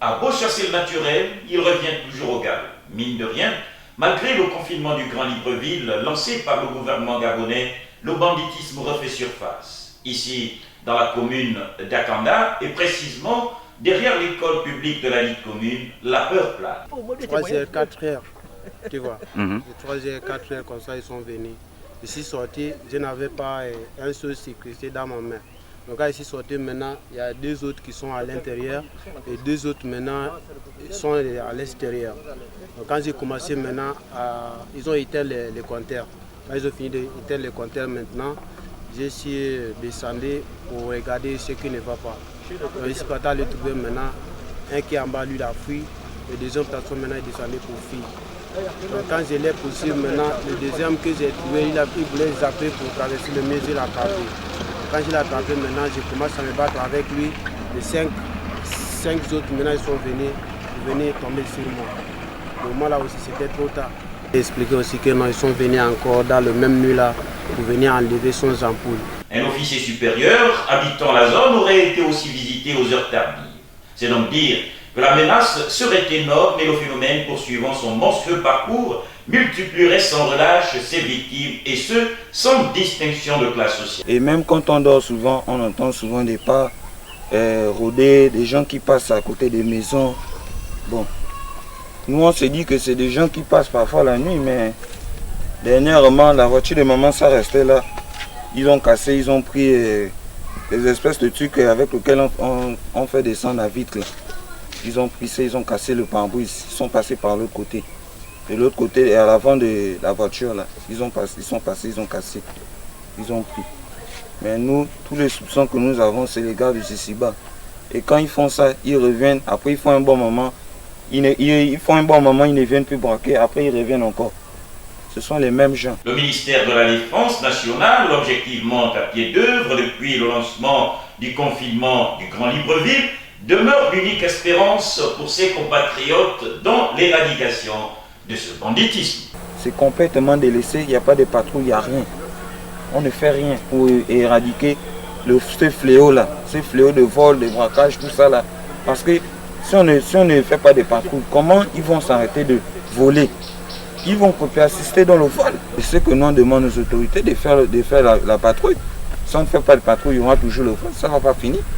À beau chasser le naturel, il revient toujours au galop. Mine de rien, malgré le confinement du Grand Libreville lancé par le gouvernement gabonais, le banditisme refait surface. Ici, dans la commune d'Akanda, et précisément derrière l'école publique de la Ligue commune, la peur plane. 3h, 4h, tu vois. 3h, 4h, comme ça, ils sont venus. Je suis sorti, je n'avais pas un seul sécurité dans ma main. Donc quand je suis sorti maintenant, il y a 2 autres qui sont à l'intérieur et 2 autres maintenant sont à l'extérieur. Donc quand j'ai commencé maintenant, ils ont éteint les compteurs. Quand ils ont fini d'éteindre les compteurs maintenant, je suis descendu pour regarder ce qui ne va pas. Donc je suis parti à le trouver maintenant, un qui est en bas, lui, il a fui. Le deuxième personne maintenant est descendu pour fuir. Donc quand je l'ai poursuivi maintenant, le deuxième que j'ai trouvé, il voulait zapper pour traverser le mur, il l'a attrapé. Quand je l'ai attrapé maintenant, je commence à me battre avec lui. Les 5 autres maintenant ils sont venus tomber sur moi. Au moment là aussi c'était trop tard. J'ai expliqué aussi que non, ils sont venus encore dans le même nuit là pour venir enlever son ampoule. Un officier supérieur habitant la zone aurait été aussi visité aux heures tardives. C'est donc dire que la menace serait énorme et le phénomène poursuivant son monstrueux parcours multiplierait sans relâche ses victimes et ce, sans distinction de classe sociale. Et même quand on dort souvent, on entend souvent des pas rôder, des gens qui passent à côté des maisons. Bon, nous on se dit que c'est des gens qui passent parfois la nuit, mais dernièrement la voiture de maman ça restait là. Ils ont cassé, ils ont pris des espèces de trucs avec lesquels on fait descendre la vitre là. Ils ont pris ça, ils ont cassé le pare-brise, ils sont passés par l'autre côté. De l'autre côté, à l'avant de la voiture là, ils sont passés, ils ont cassé, ils ont pris. Mais nous, tous les soupçons que nous avons, c'est les gars de Sisiba. Et quand ils font ça, ils reviennent, après ils font un bon moment, ils ne viennent plus braquer, après ils reviennent encore. Ce sont les mêmes gens. Le ministère de la Défense nationale, objectivement à pied d'œuvre depuis le lancement du confinement du Grand Libreville, demeure l'unique espérance pour ses compatriotes dans l'éradication de ce banditisme. C'est complètement délaissé, il n'y a pas de patrouille, il n'y a rien. On ne fait rien pour éradiquer ce fléau-là, ce fléau de vol, de braquage, tout ça là. Parce que si on ne fait pas de patrouille, comment ils vont s'arrêter de voler? Ils vont assister dans le vol. Et ce que nous demandons aux autorités de faire la patrouille. Si on ne fait pas de patrouille, il y aura toujours le vol, ça ne va pas finir.